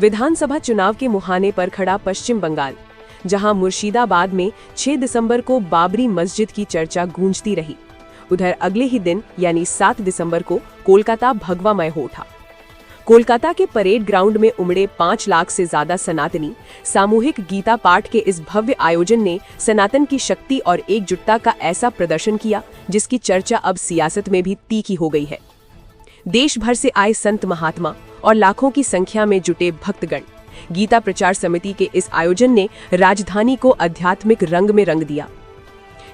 विधानसभा चुनाव के मुहाने पर खड़ा पश्चिम बंगाल, जहां मुर्शिदाबाद में 6 दिसंबर को बाबरी मस्जिद की चर्चा गूंजती रही, उधर अगले ही दिन यानी 7 दिसंबर को कोलकाता भगवामय हो उठा। कोलकाता के परेड ग्राउंड में उमड़े 5 लाख से ज्यादा सनातनी सामूहिक गीता पाठ के इस भव्य आयोजन ने सनातन की शक्ति और एकजुटता का ऐसा प्रदर्शन किया जिसकी चर्चा अब सियासत में भी तीखी हो गई है। देश भर से आए संत महात्मा और लाखों की संख्या में जुटे भक्तगण, गीता प्रचार समिति के इस आयोजन ने राजधानी को आध्यात्मिक रंग में रंग दिया।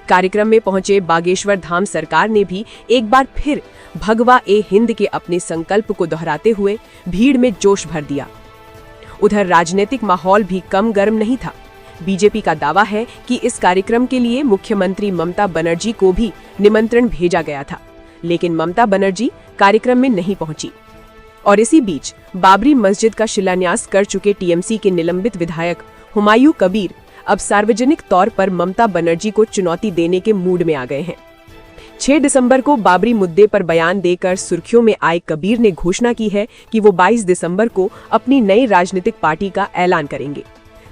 कार्यक्रम में पहुंचे बागेश्वर धाम सरकार ने भी एक बार फिर भगवा ए हिंद के अपने संकल्प को दोहराते हुए भीड़ में जोश भर दिया। उधर राजनीतिक माहौल भी कम गर्म नहीं था। बीजेपी का दावा है कि इस कार्यक्रम के लिए मुख्यमंत्री ममता बनर्जी को भी निमंत्रण भेजा गया था, लेकिन ममता बनर्जी कार्यक्रम में नहीं पहुंची। और इसी बीच बाबरी मस्जिद का शिलान्यास कर चुके टीएमसी के निलंबित विधायक हुमायूं कबीर अब सार्वजनिक तौर पर ममता बनर्जी को चुनौती देने के मूड में आ गए हैं। 6 दिसंबर को बाबरी मुद्दे पर बयान देकर सुर्खियों में आए कबीर ने घोषणा की है कि वो 22 दिसंबर को अपनी नई राजनीतिक पार्टी का ऐलान करेंगे।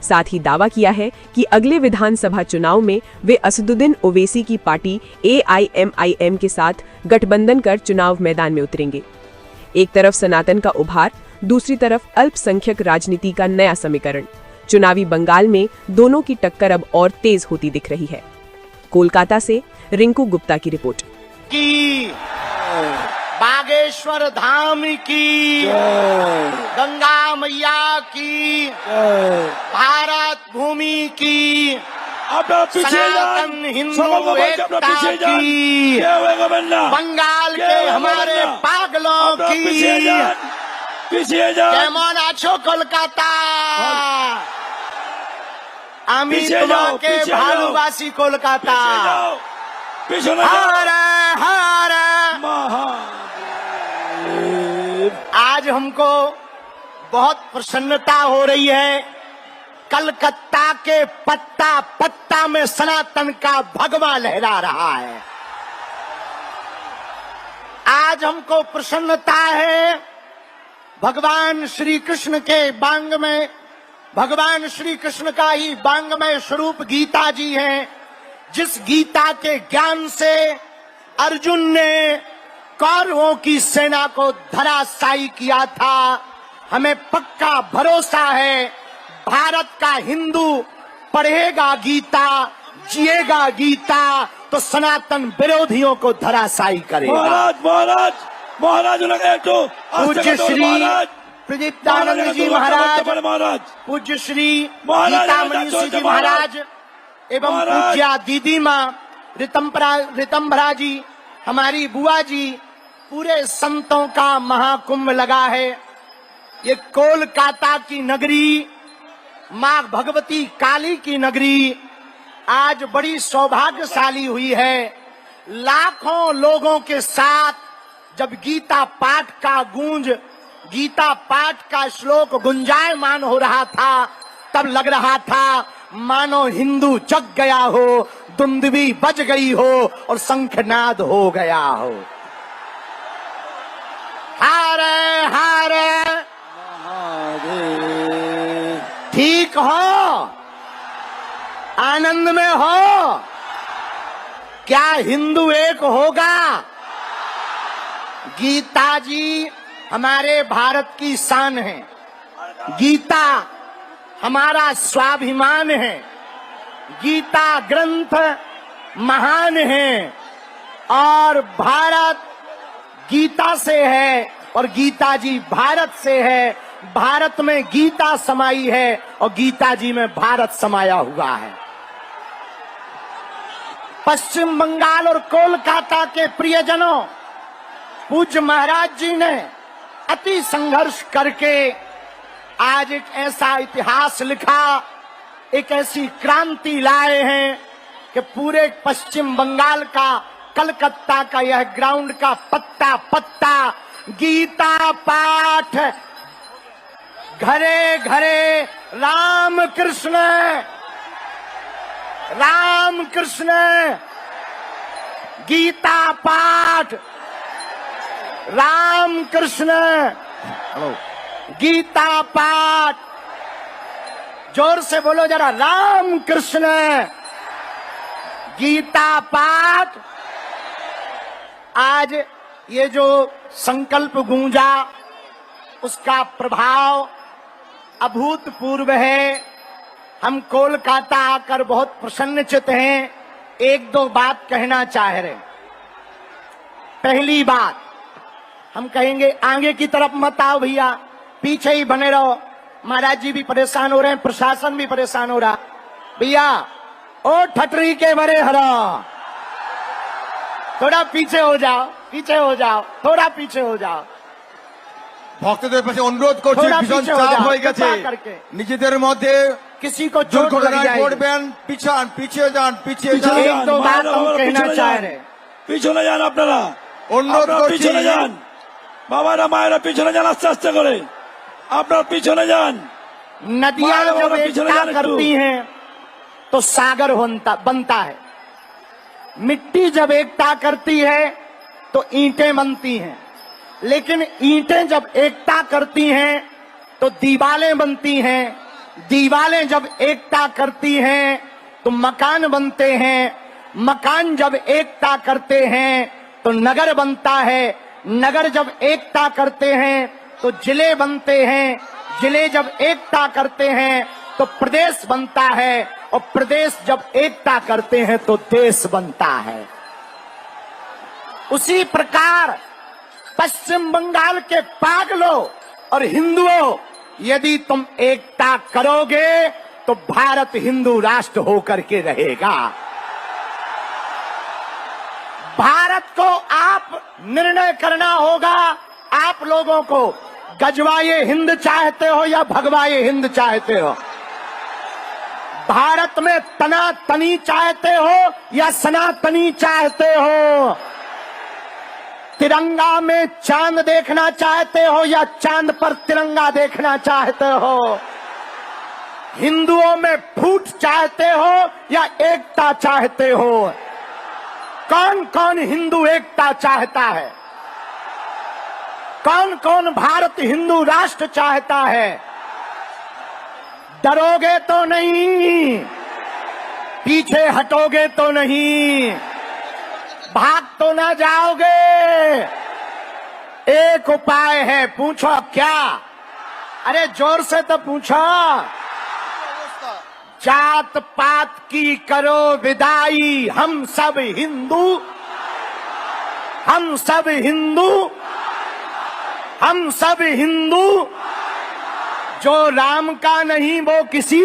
साथ ही दावा किया है कि अगले विधानसभा चुनाव में वे असदुद्दीन ओवैसी की पार्टी AIMIM के साथ गठबंधन कर चुनाव मैदान में उतरेंगे। एक तरफ सनातन का उभार, दूसरी तरफ अल्पसंख्यक राजनीति का नया समीकरण। चुनावी बंगाल में दोनों की टक्कर अब और तेज होती दिख रही है। कोलकाता से रिंकू गुप्ता की रिपोर्ट। बागेश्वर धाम की, गंगा मैया की, भारत भूमि की, सनातन हिंदू एकता की, बंगाल के हमारे पागलों की, केमन आछो कोलकाता, আমি তোমাকে ভালোবাসি कोलकाता, हरे हरे। आज हमको बहुत प्रसन्नता हो रही है। कलकत्ता के पत्ता पत्ता में सनातन का भगवा लहरा रहा है। आज हमको प्रसन्नता है भगवान श्री कृष्ण के वांग में, भगवान श्री कृष्ण का ही वांगमय स्वरूप गीता जी हैं, जिस गीता के ज्ञान से अर्जुन ने कौरवों की सेना को धराशायी किया था। हमें पक्का भरोसा है भारत का हिंदू पढ़ेगा गीता, जिएगा गीता, तो सनातन विरोधियों को धराशायी करेगा। महाराज पूज्य श्री प्रदीप्तानंद जी महाराज, पूज्य श्री गीतामणि जी महाराज एवं पूज्या दीदी माँ रितंभरा जी, हमारी बुआ जी, पूरे संतों का महाकुंभ लगा है। ये कोलकाता की नगरी, माँ भगवती काली की नगरी आज बड़ी सौभाग्यशाली हुई है। लाखों लोगों के साथ जब गीता पाठ का गूंज, गीता पाठ का श्लोक गुंजायमान हो रहा था, तब लग रहा था मानो हिंदू जग गया हो, दुंदुभी बज गई हो और शंखनाद हो गया हो। हरे हरे ठीक हो, आनंद में हो। क्या हिंदू एक होगा? गीता जी हमारे भारत की शान है, गीता हमारा स्वाभिमान है, गीता ग्रंथ महान है और भारत गीता से है और गीता जी भारत से है। भारत में गीता समाई है और गीता जी में भारत समाया हुआ है। पश्चिम बंगाल और कोलकाता के प्रियजनों, पूज्य महाराज जी ने अति संघर्ष करके आज एक ऐसा इतिहास लिखा, एक ऐसी क्रांति लाए हैं कि पूरे पश्चिम बंगाल का, कलकत्ता का यह ग्राउंड का पत्ता पत्ता गीता पाठ, घरे घरे राम कृष्ण राम कृष्ण, गीता पाठ, राम कृष्ण। गीता पाठ, जोर से बोलो जरा, राम कृष्ण गीता पाठ। आज ये जो संकल्प गूंजा उसका प्रभाव अभूतपूर्व है। हम कोलकाता आकर बहुत प्रसन्नचित हैं। एक दो बात कहना चाह रहे। पहली बात हम कहेंगे, आगे की तरफ मत आओ भैया, पीछे ही बने रहो। महाराज जी भी परेशान हो रहे हैं, प्रशासन भी परेशान हो रहा। भैया ओ ठटरी के बड़े हरा, थोड़ा पीछे हो जाओ, पीछे हो जाओ, थोड़ा पीछे हो जाओ। ভক্তদের পাশে অনুরোধ করছি, ভীষণ চাপ হয়ে গেছে নিজেদের মধ্যে, किसी को चोट लग जाएगी। পড়বেন, পিছান, পিছিয়ে যান, পিছিয়ে যান। एक दो बात हम कहना चाह रहे। পিছনে যান আপনারা, অনুরোধ করছি, পিছনে যান বাবারা মায়েরা, পিছনে যান আস্তে আস্তে করে, আপনারা পিছনে যান। नदियां जब एकता करती हैं तो सागर बनता है। मिट्टी जब एकता करती है तो ईंटें बनती हैं, लेकिन ईंटें जब एकता करती हैं तो दीवारें बनती हैं, दीवारें जब एकता करती हैं तो मकान बनते हैं, मकान जब एकता करते हैं तो नगर बनता है, नगर जब एकता करते हैं तो जिले बनते हैं, जिले जब एकता करते हैं तो प्रदेश बनता है, और प्रदेश जब एकता करते हैं तो देश बनता है। उसी प्रकार पश्चिम बंगाल के पागलों और हिंदुओं, यदि तुम एकता करोगे तो भारत हिंदू राष्ट्र होकर के रहेगा। भारत को आप निर्णय करना होगा, आप लोगों को, गजवाए हिंद चाहते हो या भगवाए हिंद चाहते हो? भारत में तनातनी चाहते हो या सनातनी चाहते हो? तिरंगा में चांद देखना चाहते हो या चांद पर तिरंगा देखना चाहते हो? हिंदुओं में फूट चाहते हो या एकता चाहते हो? कौन कौन हिंदू एकता चाहता है? कौन कौन भारत हिंदू राष्ट्र चाहता है? डरोगे तो नहीं, पीछे हटोगे तो नहीं, भाग तो ना जाओगे। एक उपाय है, पूछो क्या? अरे जोर से तो पूछो। जात पात की करो विदाई, हम सब हिंदू, हम सब हिंदू, हम सब हिंदू। जो राम का नहीं वो किसी,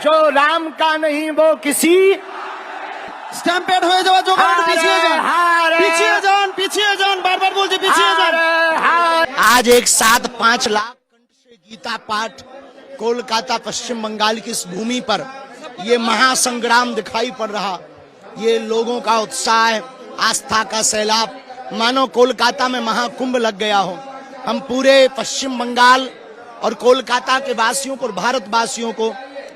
जो राम का नहीं वो किसी। স্ট্যাম্পেড হয়ে যাওয়া জোগাড়, পিছিয়ে যান, পিছিয়ে যান, পিছিয়ে যান, বারবার বলছি পিছিয়ে যান। आज एक साथ 5 लाख कंठ से गीता पाठ कोलकाता पश्चिम बंगाल की इस भूमि पर ये महासंग्राम दिखाई पड़ रहा। ये लोगों का उत्साह, आस्था का सैलाब, मानो कोलकाता में महाकुंभ लग गया हो। हम पूरे पश्चिम बंगाल और कोलकाता के वासियों को और भारतवासियों को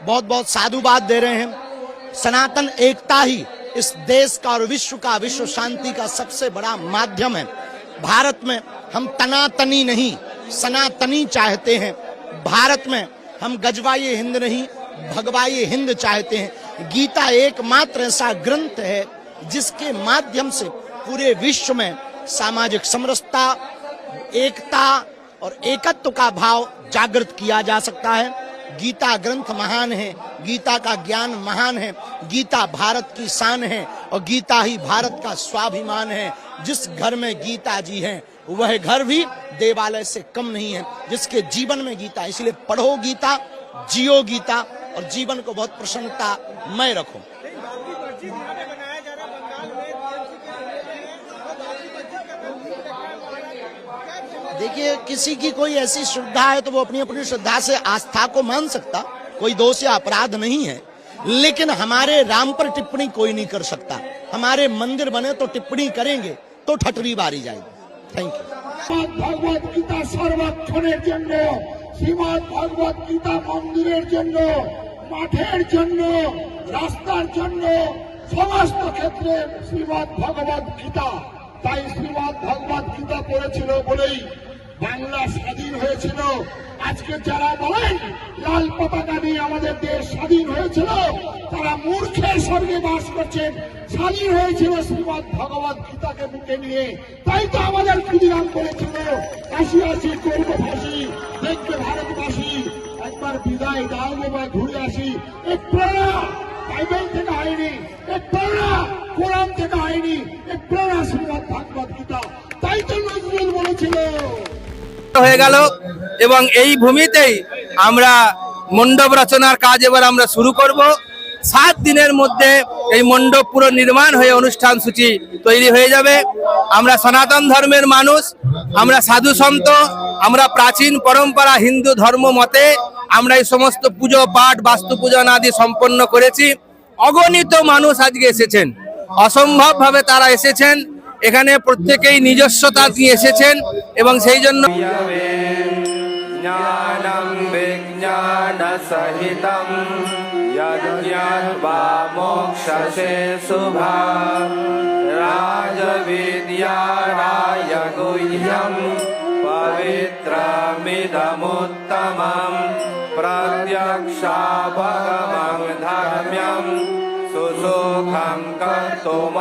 बहुत बहुत साधुवाद दे रहे हैं। सनातन एकता ही इस देश का और विश्व का, विश्व शांति का सबसे बड़ा माध्यम है। भारत में हम तनातनी नहीं, सनातनी चाहते हैं। भारत में हम गजवाए हिंद नहीं, भगवाए हिंद चाहते हैं। गीता एकमात्र ऐसा ग्रंथ है जिसके माध्यम से पूरे विश्व में सामाजिक समरसता, एकता और एकत्व का भाव जागृत किया जा सकता है। गीता ग्रंथ महान है, गीता का ज्ञान महान है, गीता भारत की शान है और गीता ही भारत का स्वाभिमान है। जिस घर में गीता जी हैं वह घर भी देवालय से कम नहीं है, जिसके जीवन में गीता। इसलिए पढ़ो गीता, जियो गीता और जीवन को बहुत प्रसन्नतामय रखो। देखिए, किसी की कोई ऐसी श्रद्धा है तो वो अपनी अपनी श्रद्धा से आस्था को मान सकता, कोई दोष या अपराध नहीं है। लेकिन हमारे राम पर टिप्पणी कोई नहीं कर सकता। हमारे मंदिर बने तो टिप्पणी करेंगे तो ठटरी बारी जाएगी। Thank you. भगवत गीता सर्वक्षणের জন্য, শ্রীমদ ভগবত গীতা মন্দিরের জন্য, মাঠের জন্য, রাস্তার জন্য, সমস্ত ক্ষেত্রে শ্রীমদ ভগবত গীতা। তাই শ্রীমদ ভগবত গীতা পড়েছিল বলেই বাংলা স্বাধীন হয়েছিল। আজকে যারা বলেন লাল পতাকা নিয়ে আমাদের দেশ স্বাধীন হয়েছিল, তারা মূর্খের স্বর্গে বাস করছেন। স্বাধীন হয়েছিল শ্রীমদ্ ভগবত গীতাকে বুকে নিয়ে। তাই তো আমাদের ক্ষুদিরাম করেছিল, কাশি আসি করবো ফাঁসি, দেখবে ভারতবাসী একবার বিদায় দাও বা ঘুরে আসি। এই প্রেরণা বাইবেল থেকে হয়নি, এই প্রেরণা কোরআন থেকে হয়নি, এই প্রেরণা শ্রীমদ্ ভগবত গীতা। তাই তো নজরুল বলেছিল হয়ে গেল এবং এই ভূমিতেই আমরা মণ্ডপ রচনার কাজ এবার আমরা শুরু করব। 7 দিনের মধ্যে এই মণ্ডপ পুরো নির্মাণ হয়ে অনুষ্ঠান সূচি তৈরি হয়ে যাবে। আমরা সনাতন ধর্মের মানুষ, আমরা সাধু সন্ত, আমরা প্রাচীন পরম্পরা হিন্দু ধর্ম মতে আমরা এই সমস্ত পুজো পাঠ বাস্তু পূজন আদি সম্পন্ন করেছি। অগণিত মানুষ আজকে এসেছেন, অসম্ভব ভাবে তারা এসেছেন। এখানে প্রত্যেকেই নিজস্বতা নিয়ে এসেছেন এবং সেই জন্য জ্ঞানম বিজ্ঞান সহিতম যজ্ঞাত্বা মোক্ষসে শুভা রাজবিদ্যা রায়গুহ্যম পবিত্রমিদমুত্তমম প্রত্যক্ষাবগমং ধর্ম্যম সুসুখং কর্তুম